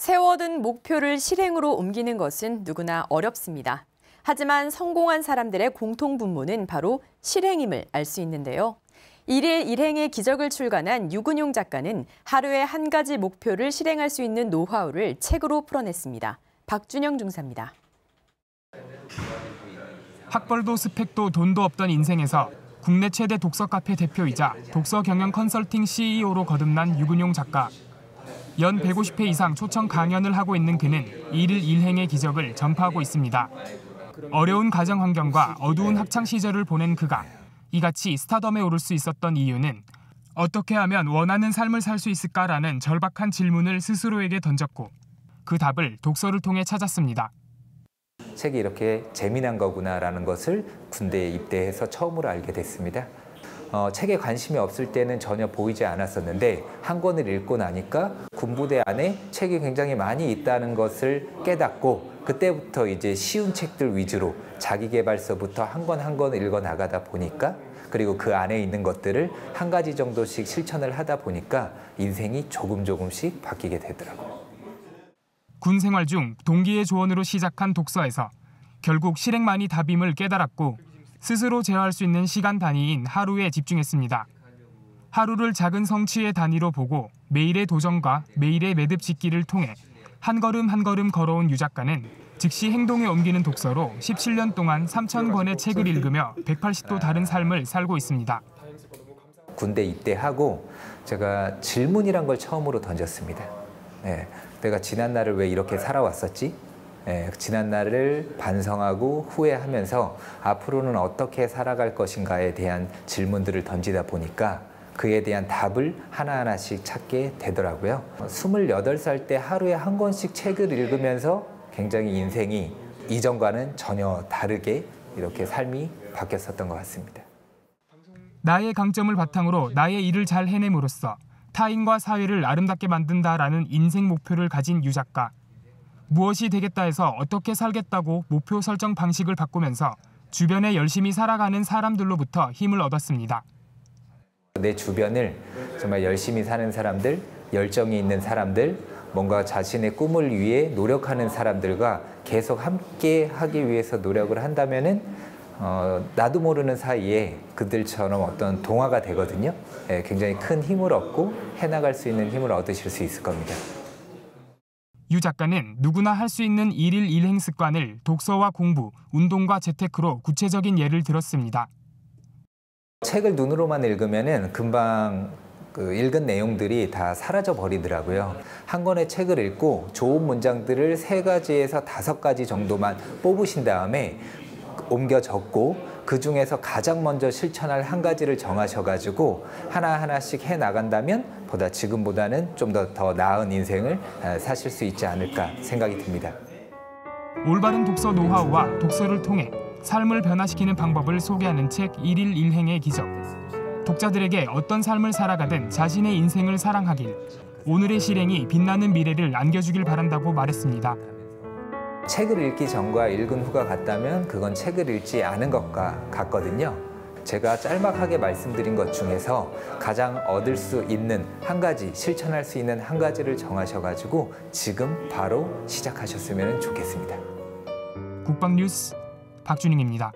세워둔 목표를 실행으로 옮기는 것은 누구나 어렵습니다. 하지만 성공한 사람들의 공통분모는 바로 실행임을 알 수 있는데요. 일일 일행의 기적을 출간한 유근용 작가는 하루에 한 가지 목표를 실행할 수 있는 노하우를 책으로 풀어냈습니다. 박준영 중사입니다. 학벌도 스펙도 돈도 없던 인생에서 국내 최대 독서 카페 대표이자 독서 경영 컨설팅 CEO로 거듭난 유근용 작가. 연 150회 이상 초청 강연을 하고 있는 그는 일일 일행의 기적을 전파하고 있습니다. 어려운 가정 환경과 어두운 학창 시절을 보낸 그가 이같이 스타덤에 오를 수 있었던 이유는 어떻게 하면 원하는 삶을 살 수 있을까라는 절박한 질문을 스스로에게 던졌고 그 답을 독서를 통해 찾았습니다. 책이 이렇게 재미난 거구나라는 것을 군대에 입대해서 처음으로 알게 됐습니다. 책에 관심이 없을 때는 전혀 보이지 않았었는데 한 권을 읽고 나니까 군부대 안에 책이 굉장히 많이 있다는 것을 깨닫고 그때부터 이제 쉬운 책들 위주로 자기계발서부터 한 권 한 권 읽어 나가다 보니까 그리고 그 안에 있는 것들을 한 가지 정도씩 실천을 하다 보니까 인생이 조금씩 바뀌게 되더라고요. 군 생활 중 동기의 조언으로 시작한 독서에서 결국 실행만이 답임을 깨달았고 스스로 제어할 수 있는 시간 단위인 하루에 집중했습니다. 하루를 작은 성취의 단위로 보고 매일의 도전과 매일의 매듭 짓기를 통해 한 걸음 한 걸음 걸어온 유 작가는 즉시 행동에 옮기는 독서로 17년 동안 3,000권의 책을 읽으며 180도 다른 삶을 살고 있습니다. 군대 입대하고 제가 질문이란 걸 처음으로 던졌습니다. 내가 지난 날을 왜 이렇게 살아왔었지? 지난 날을 반성하고 후회하면서 앞으로는 어떻게 살아갈 것인가에 대한 질문들을 던지다 보니까 그에 대한 답을 하나하나씩 찾게 되더라고요. 28살 때 하루에 한 권씩 책을 읽으면서 굉장히 인생이 이전과는 전혀 다르게 이렇게 삶이 바뀌었었던 것 같습니다. 나의 강점을 바탕으로 나의 일을 잘 해냄으로써 타인과 사회를 아름답게 만든다라는 인생 목표를 가진 유 작가. 무엇이 되겠다 해서 어떻게 살겠다고 목표 설정 방식을 바꾸면서 주변에 열심히 살아가는 사람들로부터 힘을 얻었습니다. 내 주변을 정말 열심히 사는 사람들, 열정이 있는 사람들, 뭔가 자신의 꿈을 위해 노력하는 사람들과 계속 함께 하기 위해서 노력을 한다면은 나도 모르는 사이에 그들처럼 어떤 동화가 되거든요. 굉장히 큰 힘을 얻고 해나갈 수 있는 힘을 얻으실 수 있을 겁니다. 유 작가는 누구나 할 수 있는 일일 일행 습관을 독서와 공부, 운동과 재테크로 구체적인 예를 들었습니다. 책을 눈으로만 읽으면은 금방 읽은 내용들이 다 사라져 버리더라고요. 한 권의 책을 읽고 좋은 문장들을 3가지에서 5가지 정도만 뽑으신 다음에 옮겨 적고 그 중에서 가장 먼저 실천할 한 가지를 정하셔가지고 하나하나씩 해나간다면 지금보다는 좀 더 나은 인생을 사실 수 있지 않을까 생각이 듭니다. 올바른 독서 노하우와 독서를 통해 삶을 변화시키는 방법을 소개하는 책 일일 일행의 기적. 독자들에게 어떤 삶을 살아가든 자신의 인생을 사랑하길, 오늘의 실행이 빛나는 미래를 안겨주길 바란다고 말했습니다. 책을 읽기 전과 읽은 후가 같다면 그건 책을 읽지 않은 것과 같거든요. 제가 짤막하게 말씀드린 것 중에서 가장 얻을 수 있는 한 가지, 실천할 수 있는 한 가지를 정하셔가지고 지금 바로 시작하셨으면 좋겠습니다. 국방뉴스 박준영입니다.